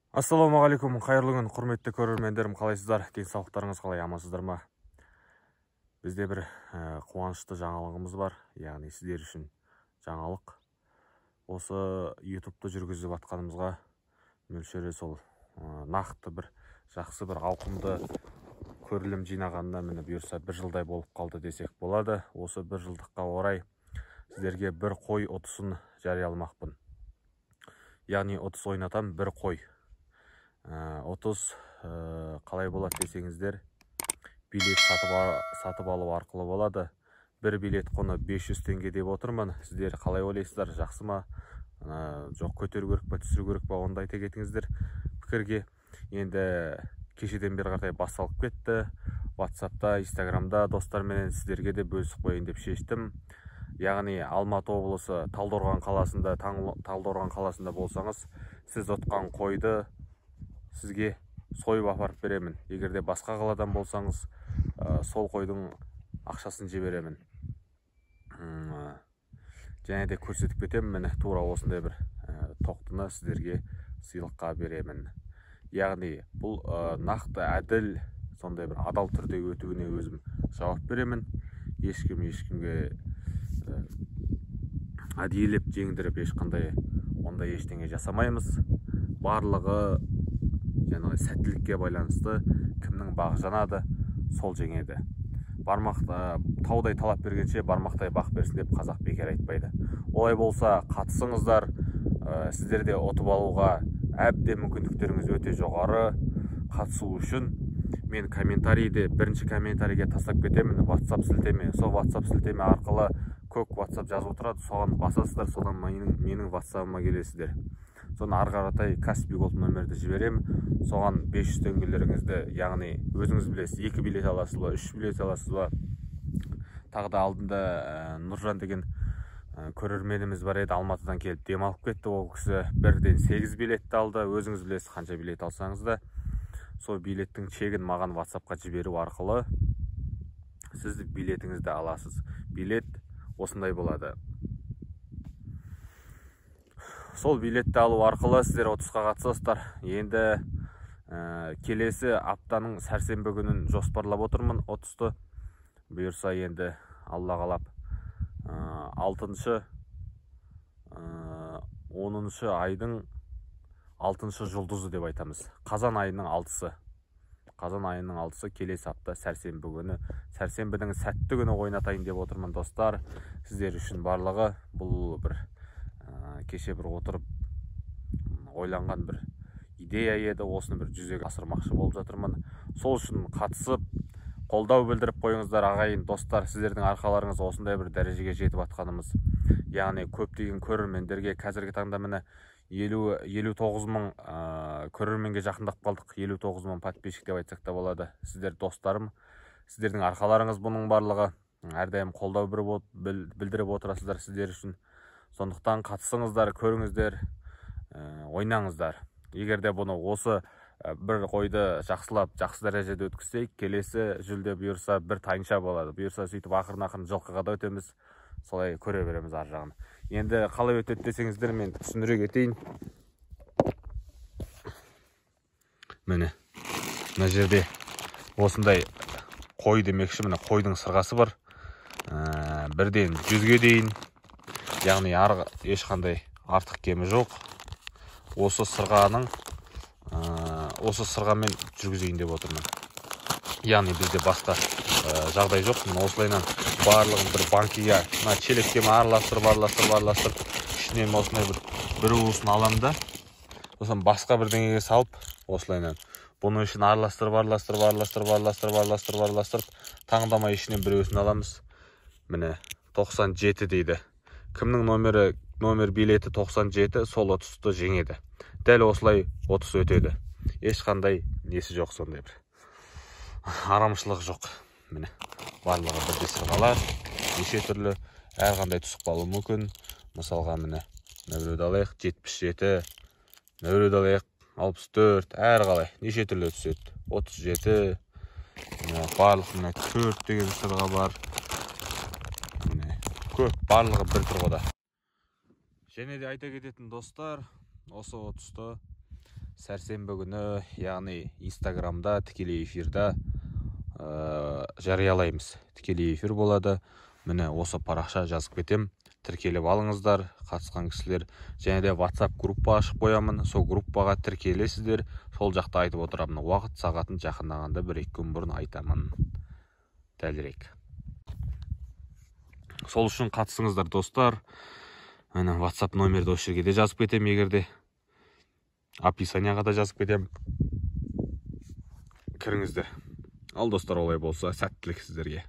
Ассалаумағалейкум, қайырлы күн, құрметті көрермендерім, қалайсыздар? Денсаулықтарыңыз қалай, амансыздар ма? Бізде бір қуанышты жаңалығымыз бар, яғни сіздер үшін жаңалық. Осы YouTube-ты жүргізіп атқанымызға мөлшері сол нақты бір жақсы бір ауқымды көрілім жинағанына міне бұйырса бір жылдай болып қалды десек болады. Осы бір жылдыққа орай сіздерге бір қой ұтысын жарияламақпын. Яғни ұтыс ойнатам, бір қой. Отыз қалай болады десеңіздер, билет сатып алу арқылы болады. Бір билет құны 500 теңге деп отырмын. Сіздер қалай ойлайсыздар, жақсы ма? Жоқ, көтеру керек па, түсіру керек па, онда айта кетіңіздер пікірге. Енді кешеден бері қарай басталып кетті. WhatsApp-та, Instagram-да достармен сіздерге де бөлісіп қояйын деп шештім. Яғни Алматы облысы Талдықорған қаласында болсаңыз, сіз ұтқан қойды сізге сойып апарып беремін. Егер де басқа қаладан болсаңыз, сол қойдың ақшасын жіберемін. Және де көрсетіп кетемін, міне тура осындай бір тоқтыны сіздерге сыйлыққа беремін. Яғни бұл нақты әділ, сондай бір адал түрде өтуіне өзім жауап беремін. Ешкімге әдейілеп жеңдіріп ешқандай ондай ештеңе жасамаймыз. Барлығы жаңағы сәттілікке байланысты, кімнің бағы жанады, сол жеңеді. Таудай талап бергенше бармақтай бақ берсін деп қазақ бекер айтпайды. Олай болса қатысыңыздар, сіздерде ұтып алуға әбден мүмкіндіктеріңіз өте жоғары. Қатысу үшін мен бірінші комментарийге тастап кетемін, WhatsApp сілтеме. Сол WhatsApp сілтеме арқылы көк WhatsApp жазып отырады, соған басасыздар, содан менің WhatsApp-ыма келесіздер. Соны арғаратай Каспий Голд нөмірді жіберем. Соған 500 теңгелеріңізді, яғни өзіңіз білесіз, 2 билет аласыз ба, 3 билет аласыз ба. Тағы да алдында Нұржан деген көрерменіміз бар еді, Алматыдан келіп демалып кетті. Ол кісі бірден 8 билетті алды. Өзіңіз білесіз, қанша билет алсаңыз да, сол билеттің чегін маған WhatsApp-қа жіберу арқылы сіз билетіңізді аласыз. Билет осындай болады. Сол билетті алу арқылы сіздер ұтысқа қатысасыздар. Енді келесі аптаның сәрсенбі күнін жоспарлап отырмын ұтысты. Бұйырса енді Алла қалап 10-шы айдың 6-шы жұлдызы деп айтамыз. Қазан айының 6-сы. Қазан айының 6-сы келесі апта сәрсенбі күні. Сәрсенбінің сәтті күні ойнатайын деп отырмын достар. Сіздер үшін барлығы бұл бір кеше бір отырып ойланған бір идея еді, осыны бір жүзеге асырмақшы болып жатырмын. Сол үшін қатысып, қолдау білдіріп қойыңыздар ағайын достар. Сіздердің арқаларыңыз осындай бір дәрежеге жетіп атқанымыз. Яғни көптеген көрермендерге қазіргі таңда міне 59 мың көрерменге жақындап қалдық. 59 мың подписчик деп айтсақ та болады. Сіздер достарым, сіздердің арқаларыңыз бұның барлығы. Әрдайым қолдау білдіріп отырасыздар сіздер үшін. Сондықтан қатысыңыздар, көріңіздер, ойнаңыздар. Егер де бұны осы бір қойды жақсылап, жақсы дәрежеде өткізсек, келесі жүлде бұйырса бір тайынша болады. Бұйырса сөйтіп ақырын жылқыға да өтеміз. Солай көре береміз ар жағын. Енді қалай өтеді десеңіздер, мен түсіндіре кетейін. Міне, мына жерде осындай қой демекші, міне қойдың сырғасы бар. Бірден 100-ге дейін. Яғни ешқандай артық кемі жоқ. Осы сырғамен жүргізейін деп отырмын. Яғни бізде басқа жағдай жоқ. Осылайынан барлығын бір банкиға, челеккеме араластырып, ішінен осындай бір уысын аламын да, сосын басқа бірдеңеге салып, осылайынан бұны үшін араластырып, таңдамай ішінен бір уысын аламыз. Міне 97 дейді. Кімнің номер билеті 97, сол ұтысты жеңеді. Дәл осылай ұтыс өтеді. Ешқандай несі жоқ, сондай бір арамшылық жоқ. Міне барлығы бірдей сырғалар, неше түрлі, әрқандай түсіп қалуы мүмкін. Мысалға міне біреуді алайық 77, біреуді алайық 64, әрқалай неше түрлі түседі. 37, барлық міне 4 деген сырға бар. Көп, барлығы бір тұрғыда. Және де айта кететін достар, осы ұтысты Сәрсенбі күні, яғни Инстаграмда тікелей эфирда жариялаймыз. Тікелей эфир болады. Міне осы парақша жазып кетем. Тіркеліп алыңыздар, қатысқан кісілер. Және де WhatsApp группа ашып қоямын. Сол группаға тіркелесіздер. Сол жақта айтып отырамын. Уақыт сағатын жақындағанда 1-2 күн бұрын айтамын. Дәлірек. Сол үшін қатысыңыздар достар. Міне WhatsApp номерді осы жерге де жазып кетем, егерде. Описанияға да жазып кетем. Кіріңіздер. Ал достар, олай болса, сәттілік сіздерге.